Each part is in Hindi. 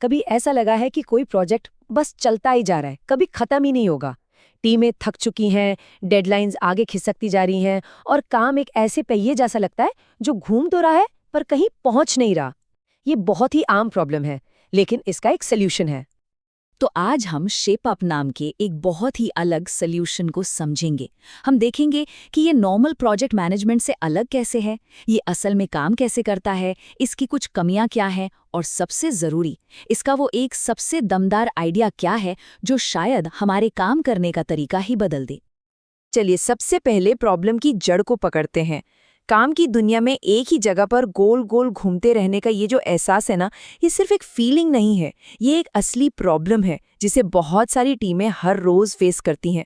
कभी ऐसा लगा है कि कोई प्रोजेक्ट बस चलता ही जा रहा है, कभी खत्म ही नहीं होगा। टीमें थक चुकी हैं, डेडलाइंस आगे खिसकती जा रही हैं और काम एक ऐसे पहिए जैसा लगता है जो घूम तो रहा है पर कहीं पहुंच नहीं रहा। ये बहुत ही आम प्रॉब्लम है, लेकिन इसका एक सल्यूशन है। तो आज हम शेप अप नाम के एक बहुत ही अलग सॉल्यूशन को समझेंगे। हम देखेंगे कि ये नॉर्मल प्रोजेक्ट मैनेजमेंट से अलग कैसे है, ये असल में काम कैसे करता है, इसकी कुछ कमियां क्या हैं और सबसे ज़रूरी, इसका वो एक सबसे दमदार आइडिया क्या है जो शायद हमारे काम करने का तरीका ही बदल दे। चलिए सबसे पहले प्रॉब्लम की जड़ को पकड़ते हैं। काम की दुनिया में एक ही जगह पर गोल गोल घूमते रहने का ये जो एहसास है ना, ये सिर्फ एक फीलिंग नहीं है, ये एक असली प्रॉब्लम है जिसे बहुत सारी टीमें हर रोज फेस करती हैं।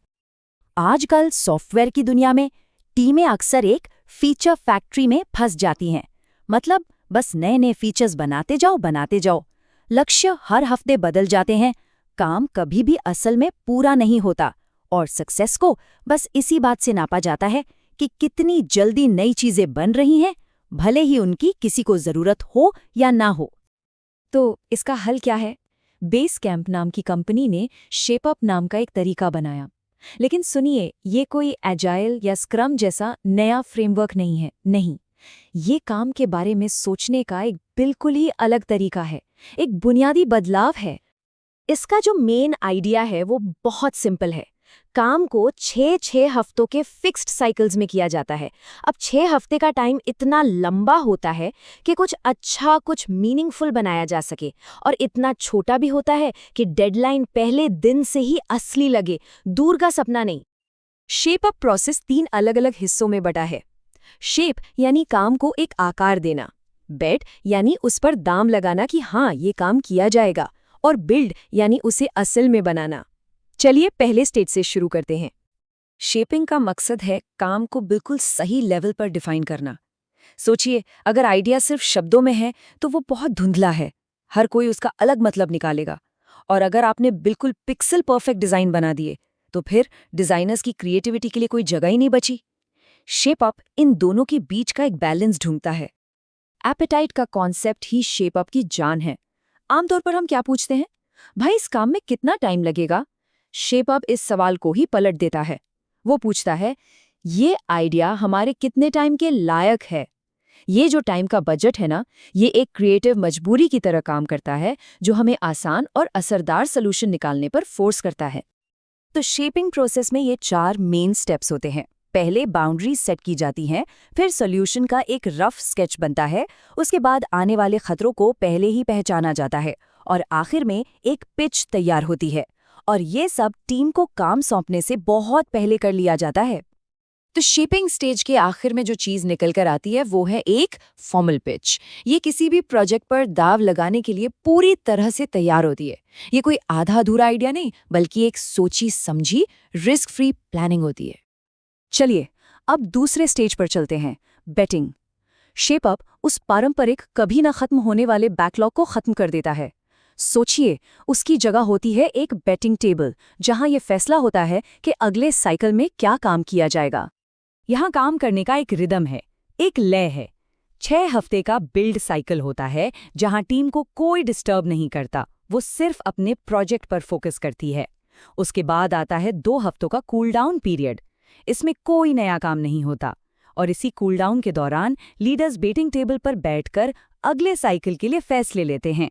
आजकल सॉफ्टवेयर की दुनिया में टीमें अक्सर एक फीचर फैक्ट्री में फंस जाती हैं। मतलब बस नए नए फीचर्स बनाते जाओ। लक्ष्य हर हफ्ते बदल जाते हैं, काम कभी भी असल में पूरा नहीं होता और सक्सेस को बस इसी बात से नापा जाता है कि कितनी जल्दी नई चीजें बन रही हैं, भले ही उनकी किसी को जरूरत हो या ना हो। तो इसका हल क्या है? बेस कैंप नाम की कंपनी ने शेप अप नाम का एक तरीका बनाया। लेकिन सुनिए, ये कोई एजाइल या स्क्रम जैसा नया फ्रेमवर्क नहीं है, नहीं। ये काम के बारे में सोचने का एक बिल्कुल ही अलग तरीका है, एक बुनियादी बदलाव है। इसका जो मेन आइडिया है वो बहुत सिंपल है। काम को 6 हफ्तों के फिक्स्ड साइकिल्स में किया जाता है। अब 6 हफ्ते का टाइम इतना लंबा होता है कि कुछ अच्छा, कुछ मीनिंगफुल बनाया जा सके, और इतना छोटा भी होता है कि डेडलाइन पहले दिन से ही असली लगे, दूर का सपना नहीं। शेप अप प्रोसेस 3 अलग अलग हिस्सों में बटा है। शेप यानी काम को एक आकार देना, बेट यानी उस पर दाम लगाना कि हाँ ये काम किया जाएगा, और बिल्ड यानी उसे असल में बनाना। चलिए पहले स्टेज से शुरू करते हैं। शेपिंग का मकसद है काम को बिल्कुल सही लेवल पर डिफाइन करना। सोचिए, अगर आइडिया सिर्फ शब्दों में है तो वो बहुत धुंधला है, हर कोई उसका अलग मतलब निकालेगा। और अगर आपने बिल्कुल पिक्सल परफेक्ट डिजाइन बना दिए तो फिर डिजाइनर्स की क्रिएटिविटी के लिए कोई जगह ही नहीं बची। शेप अप इन दोनों के बीच का एक बैलेंस ढूंढता है। एपेटाइट का कॉन्सेप्ट ही शेप अप की जान है। आमतौर पर हम क्या पूछते हैं? भाई इस काम में कितना टाइम लगेगा? शेप अप इस सवाल को ही पलट देता है। वो पूछता है, ये आइडिया हमारे कितने टाइम के लायक है? ये जो टाइम का बजट है ना, ये एक क्रिएटिव मजबूरी की तरह काम करता है जो हमें आसान और असरदार सॉल्यूशन निकालने पर फोर्स करता है। तो शेपिंग प्रोसेस में ये 4 मेन स्टेप्स होते हैं। पहले बाउंड्रीज सेट की जाती हैं, फिर सॉल्यूशन का एक रफ स्केच बनता है, उसके बाद आने वाले खतरों को पहले ही पहचाना जाता है, और आखिर में एक पिच तैयार होती है। और ये सब टीम को काम सौंपने से बहुत पहले कर लिया जाता है। तो शेपिंग स्टेज के आखिर में जो चीज निकल कर आती है वो है एक फॉर्मल पिच। ये किसी भी प्रोजेक्ट पर दाव लगाने के लिए पूरी तरह से तैयार होती है। ये कोई आधा अधूरा आइडिया नहीं, बल्कि एक सोची समझी रिस्क फ्री प्लानिंग होती है। चलिए अब दूसरे स्टेज पर चलते हैं, बेटिंग। शेप अप उस पारंपरिक कभी ना खत्म होने वाले बैकलॉग को खत्म कर देता है। सोचिए, उसकी जगह होती है एक बेटिंग टेबल, जहां यह फैसला होता है कि अगले साइकिल में क्या काम किया जाएगा। यहाँ काम करने का एक रिदम है, एक लय है। 6 हफ्ते का बिल्ड साइकिल होता है जहां टीम को कोई डिस्टर्ब नहीं करता, वो सिर्फ अपने प्रोजेक्ट पर फोकस करती है। उसके बाद आता है 2 हफ्तों का कूल डाउन पीरियड। इसमें कोई नया काम नहीं होता, और इसी कूल डाउन के दौरान लीडर्स बेटिंग टेबल पर बैठकर अगले साइकिल के लिए फैसले लेते हैं।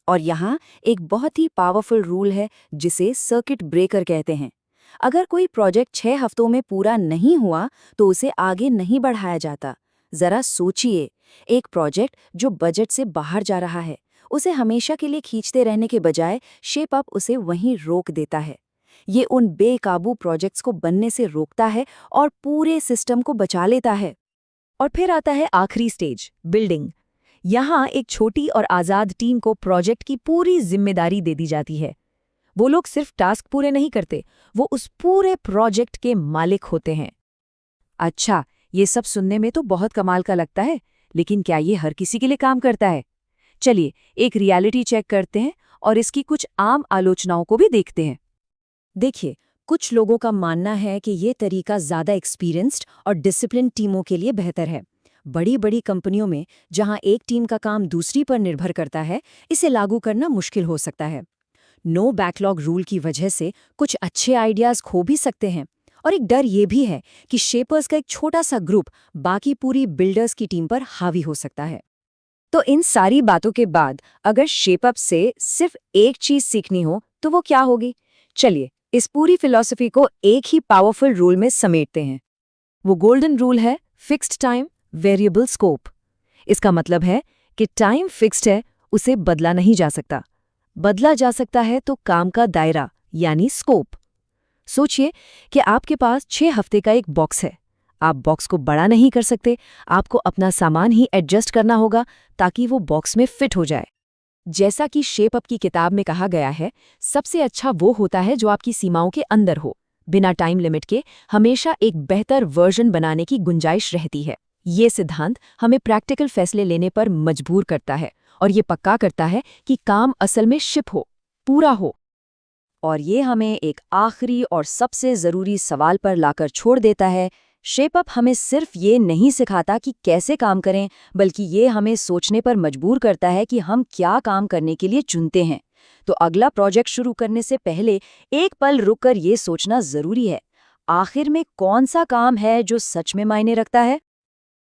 और यहाँ एक बहुत ही पावरफुल रूल है जिसे सर्किट ब्रेकर कहते हैं। अगर कोई प्रोजेक्ट 6 हफ्तों में पूरा नहीं हुआ तो उसे आगे नहीं बढ़ाया जाता। जरा सोचिए, एक प्रोजेक्ट जो बजट से बाहर जा रहा है, उसे हमेशा के लिए खींचते रहने के बजाय शेप अप उसे वहीं रोक देता है। ये उन बेकाबू प्रोजेक्ट्स को बनने से रोकता है और पूरे सिस्टम को बचा लेता है। और फिर आता है आखिरी स्टेज, बिल्डिंग। यहाँ एक छोटी और आज़ाद टीम को प्रोजेक्ट की पूरी जिम्मेदारी दे दी जाती है। वो लोग सिर्फ टास्क पूरे नहीं करते, वो उस पूरे प्रोजेक्ट के मालिक होते हैं। अच्छा, ये सब सुनने में तो बहुत कमाल का लगता है, लेकिन क्या ये हर किसी के लिए काम करता है? चलिए एक रियलिटी चेक करते हैं और इसकी कुछ आम आलोचनाओं को भी देखते हैं। देखिए, कुछ लोगों का मानना है कि ये तरीका ज़्यादा एक्सपीरियंस्ड और डिसिप्लिन टीमों के लिए बेहतर है, बड़ी बड़ी कंपनियों में जहां एक टीम का काम दूसरी पर निर्भर करता है, इसे लागू करना मुश्किल हो सकता है। नो बैकलॉग रूल की वजह से कुछ अच्छे आइडियाज खो भी सकते हैं, और एक डर ये भी है कि शेपर्स का एक छोटा सा ग्रुप बाकी पूरी बिल्डर्स की टीम पर हावी हो सकता है। तो इन सारी बातों के बाद अगर शेपअप से सिर्फ एक चीज सीखनी हो तो वो क्या होगी? चलिए इस पूरी फिलॉसफी को एक ही पावरफुल रूल में समेटते हैं। वो गोल्डन रूल है फिक्स्ड टाइम, वेरिएबल स्कोप। इसका मतलब है कि टाइम फिक्स्ड है, उसे बदला नहीं जा सकता। बदला जा सकता है तो काम का दायरा यानी स्कोप। सोचिए कि आपके पास 6 हफ्ते का एक बॉक्स है। आप बॉक्स को बड़ा नहीं कर सकते, आपको अपना सामान ही एडजस्ट करना होगा ताकि वो बॉक्स में फिट हो जाए। जैसा कि शेप अप की किताब में कहा गया है, सबसे अच्छा वो होता है जो आपकी सीमाओं के अंदर हो। बिना टाइम लिमिट के हमेशा एक बेहतर वर्जन बनाने की गुंजाइश रहती है। ये सिद्धांत हमें प्रैक्टिकल फैसले लेने पर मजबूर करता है और ये पक्का करता है कि काम असल में शिप हो, पूरा हो। और ये हमें एक आखिरी और सबसे ज़रूरी सवाल पर लाकर छोड़ देता है। शेप अप हमें सिर्फ ये नहीं सिखाता कि कैसे काम करें, बल्कि ये हमें सोचने पर मजबूर करता है कि हम क्या काम करने के लिए चुनते हैं। तो अगला प्रोजेक्ट शुरू करने से पहले एक पल रुककर ये सोचना ज़रूरी है, आखिर में कौन सा काम है जो सच में मायने रखता है।